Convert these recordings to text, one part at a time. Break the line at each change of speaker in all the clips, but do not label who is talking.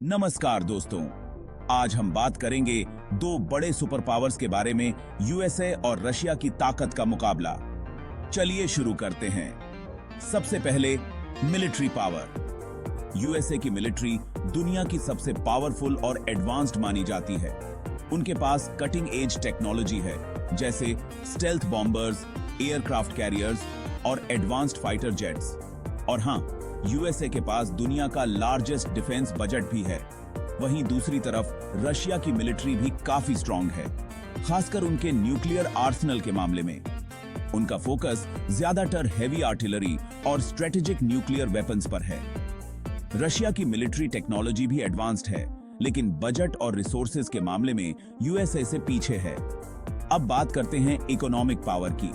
नमस्कार दोस्तों, आज हम बात करेंगे दो बड़े सुपर पावर्स के बारे में, यूएसए और रशिया की ताकत का मुकाबला। चलिए शुरू करते हैं। सबसे पहले मिलिट्री पावर। यूएसए की मिलिट्री दुनिया की सबसे पावरफुल और एडवांस्ड मानी जाती है। उनके पास कटिंग एज टेक्नोलॉजी है, जैसे स्टेल्थ बॉम्बर्स, एयरक्राफ्ट कैरियर्स और एडवांस्ड फाइटर जेट्स। और हाँ, यूएसए के पास दुनिया का लार्जेस्ट डिफेंस बजट भी है। वहीं दूसरी तरफ रशिया की मिलिट्री भी काफी स्ट्रांग है, खासकर उनके न्यूक्लियर आर्सेनल के मामले में। उनका फोकस ज्यादातर हेवी आर्टिलरी और स्ट्रेटेजिक न्यूक्लियर वेपन्स पर है। रशिया की मिलिट्री टेक्नोलॉजी भी एडवांस्ड है, लेकिन बजट और रिसोर्सेज के मामले में यूएसए से पीछे है। अब बात करते हैं इकोनॉमिक पावर की।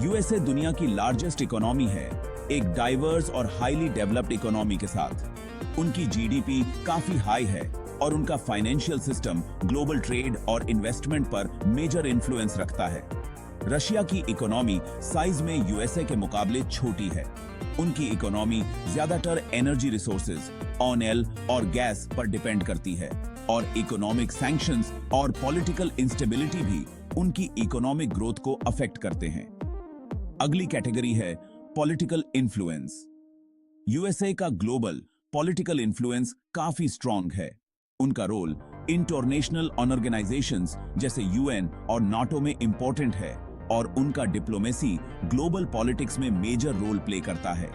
यूएसए दुनिया की लार्जेस्ट इकोनॉमी है, एक डाइवर्स और हाईली डेवलप्ड इकोनॉमी के साथ। उनकी जीडीपी काफी हाई है और उनका फाइनेंशियल सिस्टम ग्लोबल ट्रेड और इन्वेस्टमेंट पर मेजर इन्फ्लुएंस रखता है। रशिया की इकोनॉमी साइज में यूएसए के मुकाबले छोटी है। उनकी इकोनॉमी ज्यादातर एनर्जी रिसोर्सेज, ऑयल और गैस पर डिपेंड करती है, और इकोनॉमिक सैंक्शंस और पॉलिटिकल इंस्टेबिलिटी भी उनकी इकोनॉमिक ग्रोथ को अफेक्ट करते हैं। अगली कैटेगरी है पॉलिटिकल इन्फ्लुएंस। यूएसए का ग्लोबल पॉलिटिकल इन्फ्लुएंस काफी स्ट्रांग है। उनका रोल इंटरनेशनल ऑर्गेनाइजेशंस जैसे यूएन और नाटो में इंपॉर्टेंट है, और उनका डिप्लोमेसी ग्लोबल पॉलिटिक्स में मेजर रोल प्ले करता है।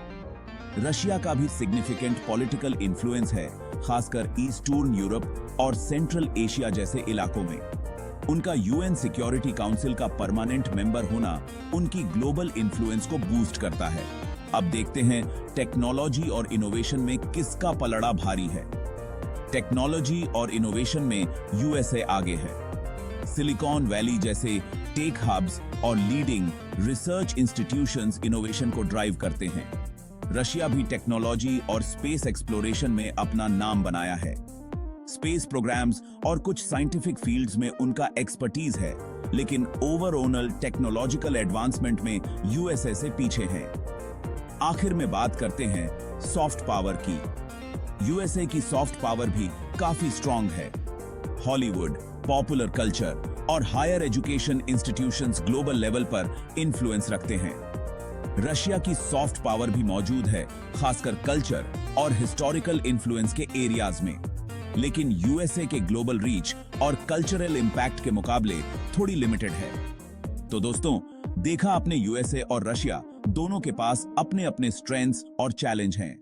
रशिया का भी सिग्निफिकेंट पॉलिटिकल इन्फ्लुएंस है, खासकर ईस्टर्न यूरोप और सेंट्रल एशिया जैसे इलाकों में। उनका यूएन सिक्योरिटी काउंसिल का परमानेंट मेंबर होना उनकी ग्लोबल इन्फ्लुएंस को बूस्ट करता है। अब देखते हैं टेक्नोलॉजी और इनोवेशन में किसका पलड़ा भारी है। टेक्नोलॉजी और इनोवेशन में यूएसए आगे है। सिलिकॉन वैली जैसे टेक हब्स और लीडिंग रिसर्च इंस्टीट्यूशंस इनोवेशन को ड्राइव करते हैं। रशिया भी टेक्नोलॉजी और स्पेस एक्सप्लोरेशन में अपना नाम बनाया है। स्पेस प्रोग्राम्स और कुछ साइंटिफिक फील्ड्स में उनका एक्सपर्टीज है, लेकिन ओवरऑल टेक्नोलॉजिकल एडवांसमेंट में यूएसए से पीछे है। आखिर में बात करते हैं सॉफ्ट पावर की। यूएसए की सॉफ्ट पावर भी काफी स्ट्रांग है। हॉलीवुड, पॉपुलर कल्चर और higher education institutions global level पर इन्फ्लुएंस रखते हैं। रशिया की सॉफ्ट पावर भी मौजूद है, खासकर कल्चर और हिस्टोरिकल इन्फ्लुएंस के एरियाज में। लेकिन यूएसए के ग्लोबल रीच और कल्चरल इंपैक्ट के मुकाबले थोड़ी लिमिटेड है। तो दोस्तों, देखा आपने, यूएसए और रशिया दोनों के पास अपने अपने स्ट्रेंथ्स और चैलेंज हैं।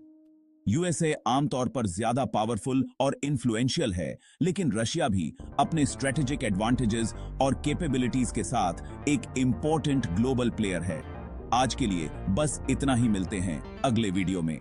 यूएसए आमतौर पर ज्यादा पावरफुल और इन्फ्लुएंशियल है, लेकिन रशिया भी अपने स्ट्रेटेजिक एडवांटेजेस और कैपेबिलिटीज के साथ एक इंपॉर्टेंट ग्लोबल प्लेयर है। आज के लिए बस इतना ही, मिलते हैं अगले वीडियो में।